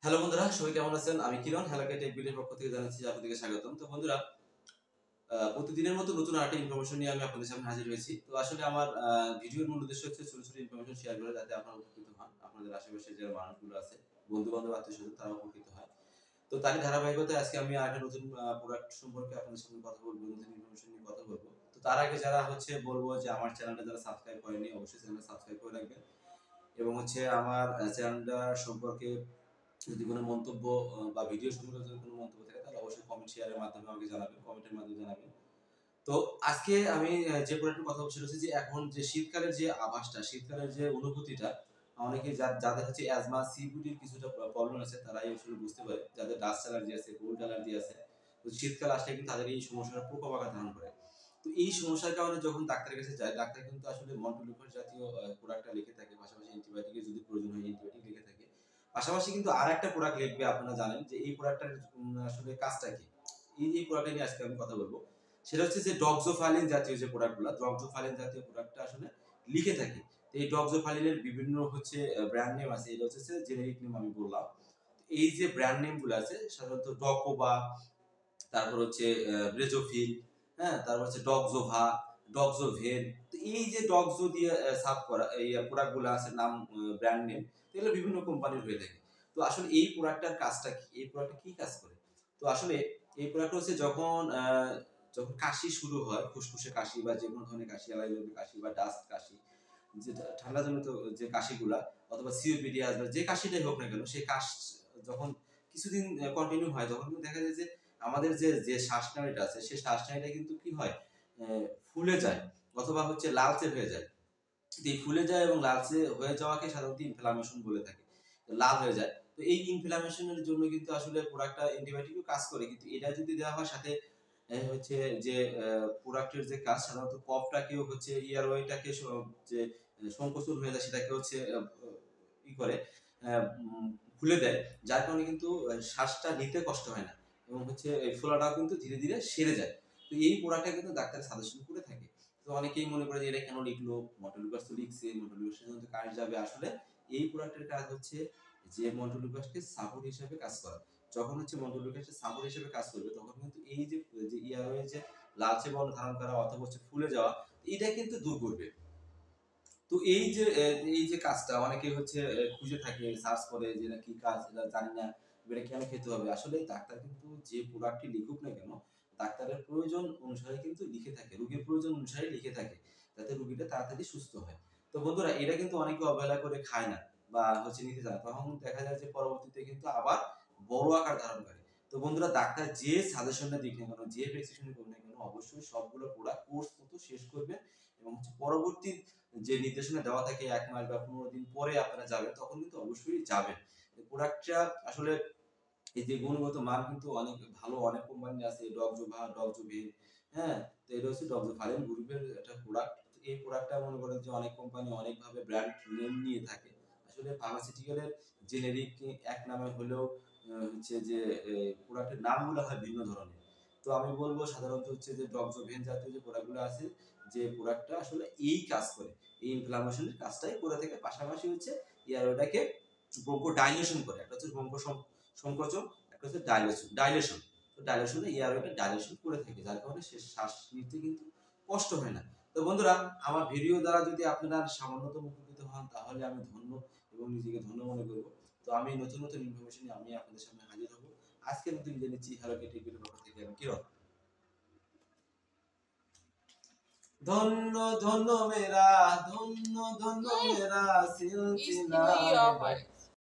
Hello বন্ধুরা, সবাই কেমন আছেন? আমি কিরণ হেলাকে টেক ভিডিওর পক্ষ থেকে জানাচ্ছি আপনাদেরকে স্বাগতম। তো বন্ধুরা, প্রতিদিনের মতো নতুন আরেকটা ইনফরমেশন নিয়ে আমি আপনাদের সামনে হাজির হয়েছি। তো আসলে আমার ভিডিওর মূল উদ্দেশ্য হচ্ছে ছোট ছোট ইনফরমেশন শেয়ার করে যাতে আপনারা উপকৃত হন। আপনাদের আশেপাশে যে মানুষগুলো আছে, বন্ধু-বান্ধব, আত্মীয়স্বজন তারা উপকৃত হয়। তো তারই ধারাবাহিকতায় আজকে আমি আরেকটা নতুন প্রোডাক্ট সম্পর্কে আপনাদের সামনে কথা বলবো, নতুন ইনফরমেশন নিয়ে কথা বলবো। তো তার আগে যারা বলবো যে আমার চ্যানেলটা যারা সাবস্ক্রাইব করেনি অবশ্যই চ্যানেলটা সাবস্ক্রাইব করে রাখবেন এবং আমার চ্যানেলটা সম্পর্কে যদি কোনো মন্তব্য বা ভিডিও সম্পর্কে যদি কোনো মন্তব্য থাকে তাহলে অবশ্যই কমেন্ট শেয়ারের মাধ্যমে আমাকে জানাবেন, কমেন্টের মাধ্যমে জানাবেন। তো আজকে আমি যে প্রোডাক্টের কথা বলছি সেটা হচ্ছে যে এখন যে শীতকালের যে আভাসটা, শীতকালের যে অনুভূতিটা অনেকে যাদের হচ্ছে অ্যাজমা, সিপিডির কিছুটা প্রবলেম আছে তারাই আসলে বুঝতে পারে। যাদের ডাস্ট অ্যালার্জি আছে, কোল্ড অ্যালার্জি আছে, তো শীতকাল আসলে কিন্তু তাদের এই সমস্যাটা প্রকোপ আকার ধারণ করে। তো এই সমস্যার কারণে যখন ডাক্তারের কাছে যায়, ডাক্তার কিন্তু আসলে মন্টোলিভার জাতীয় প্রোডাক্টটা লিখে থাকে, পাশাপাশি অ্যান্টিবায়োটিকের যদি প্রয়োজন হয় অ্যান্টিবায়োটিক লিখে থাকে। পাশাপাশি কিন্তু আরেকটা প্রোডাক্ট লিখবে, আপনারা জানেন যে এই প্রোডাক্টটার আসলে কাজটা কি। এই প্রোডাক্টটা নিয়ে আজকে আমি কথা বলবো। সেটা হচ্ছে যে ডক্সোফাইলিন জাতীয় যে প্রোডাক্টগুলো, ডক্সোফাইলিন জাতীয় প্রোডাক্টটা আসলে লিখে থাকে। তো এই ডক্সোফাইলিনের বিভিন্ন ব্র্যান্ড নেম আছে, এটা হচ্ছে জেনেরিক নেম আমি বললাম। এই যে ব্র্যান্ড নেম গুলো আছে সাধারণত ডকোবা, তারপর হচ্ছে ব্রেজোফিল, হ্যাঁ, তারপর হচ্ছে ডক্সোভা, ডক্সোভেন। তো এই যে ডক্সো দিয়ে সাব করা এই প্রোডাক্টগুলো আছে নাম, ব্র্যান্ড নেম, এগুলো বিভিন্ন কোম্পানির হয়ে থাকে। তো আসলে এই প্রোডাক্টটার কাজটা কি, এই প্রোডাক্টটা কি কাজ করে? তো আসলে এই প্রোডাক্ট হচ্ছে যখন কাশি শুরু হয়, ফুসফুসে কাশি বা যে কোনো ধরনের কাশি, অ্যালার্জি কাশি বা ডাস্ট কাশি, যেটা ঠান্ডা জনিত যে কাশিগুলা অথবা সিওপিডি আসবে, যে কাশিটাই হোক না কেন, সেই কাশ যখন কিছুদিন কন্টিনিউ হয় তখন কিন্তু দেখা যায় যে আমাদের যে শ্বাসনালীটা আছে সেই শ্বাসনালীটা কিন্তু কি হয়, ফুলে যায় অথবা লালচে হয়ে যায়। এই ফুলে যায় এবং লালচে হয়ে যাওয়াকে সাধারণত ইনফ্লামেশন বলে থাকে, লাল হয়ে যায়। তো এই ইনফ্লামেশনের জন্য কিন্তু আসলে প্রোডাক্টটা অ্যান্টিবায়োটিকও কাজ করে, কিন্তু এটা যদি দেওয়া হয় সাথে হচ্ছে যে প্রোডাক্টের যে কাজ সাধারণত কফটাকেও এয়ারওয়েটাকে যে সংকোচন হয়ে যায় সেটাকে ই করে খুলে দেয়, যার কারণে কিন্তু শ্বাসটা নিতে কষ্ট হয় না এবং এই ফোলাটাও কিন্তু ধীরে ধীরে সেরে যায়। তো এই প্রোডাক্টটা কিন্তু ডাক্তার সাজেশন করে থাকে। তো অনেকেই মনে করে যে এটা কেন লিখলো, মন্টোলিভার তো লিখছে, মন্টোলিভার সাথে কাজ যাবে। আসলে এই প্রোডাক্টের কাজ হচ্ছে যে মন্টোলিভারকে সাপোর্ট হিসেবে কাজ করা। যখন মন্টোলিভারকে সাপোর্ট হিসেবে কাজ করবে তখন কিন্তু এই যে ইয়ারওয়ে যে লালচে বর্ণ ধারণ করা অথবা ফুলে যাওয়া, এটা কিন্তু দূর করবে। তো এই যে কাজটা অনেকে খুঁজে থাকে, সার্চ করে যে এটা কি কাজ, এটা জানি না, এটা কেন খেতে হবে। আসলে ডাক্তার কিন্তু যে প্রোডাক্টটি লিখুক না কেন, ডাক্তারের প্রয়োজন অনুসারে কিন্তু লিখে থাকে, রোগীর প্রয়োজন অনুসারে লিখে থাকে, যাতে রোগীটা তাড়াতাড়ি সুস্থ হয়। তো বন্ধুরা, এটা কিন্তু অনেকে অবহেলা করে খায় না বা নিতে চায়, তখন দেখা যায় যে পরবর্তীতে কিন্তু আবার বড় আকার ধারণ করে। তো বন্ধুরা, ডাক্তার যে সাজেশনটা দিক না কেন, যে প্রেসক্রিপশন করুক না কেন, অবশ্যই সবগুলো প্রোডাক্ট কোর্স মতো শেষ করবেন এবং পরবর্তী যে নির্দেশনা দেওয়া থাকে ১ মাস বা ১৫ দিন পরে আপনারা যাবেন, তখন কিন্তু অবশ্যই যাবেন। প্রোডাক্টটা আসলে এই যে গুণগত মান কিন্তু অনেক ভালো, অনেক কোম্পানি আছে, ডক্সোভা, ডক্সোভিন, হ্যাঁ? তো এটা হচ্ছে ডক্সোফাইলিন গ্রুপের একটা প্রোডাক্ট। এই প্রোডাক্টটা মনে করেন যে অনেক কোম্পানি অনেকভাবে ব্র্যান্ড নেম নিয়ে থাকে। আসলে ফার্মাসিউটিক্যালের জেনেরিক এক নামে হলেও যে প্রোডাক্টের নামগুলো হয় ভিন্ন ধরনের। তো আমি বলব সাধারণত যে ডক্সোভেন জাতীয় যে প্রোডাক্টগুলো আছে, যে প্রোডাক্টটা আসলে এই কাজ করে, এই ইনফ্লামেশনের কাজটাই করে থাকে। পাশাপাশি এয়ারওয়েটাকে ব্রঙ্কো ডাইলেশন করে। একটা হচ্ছে ব্রঙ্কো সংকোচন, একটা হচ্ছে ডাইলেশন। তো ডাইলেশনে এয়ারওয়েটা ডাইলেশন করে থাকে, যার কারণে সে শ্বাস নিতে কিন্তু কষ্ট হয় না। তো বন্ধুরা, আমার ভিডিও দ্বারা যদি আপনারা সামান্যতম উপকৃত হন তাহলে আমি ধন্য এবং নিজেকে ধন্য মনে করব। তো আমি নতুন নতুন ইনফরমেশন নিয়ে আমি আপনাদের সামনে হাজির হব। আজকের মতো বিদায় নিচ্ছি। হ্যালো কে টিভির পক্ষ থেকে আমি কিরণ। ধন্য ধন্য মেরা, ধন্য ধন্য মেরা সিলসিলা।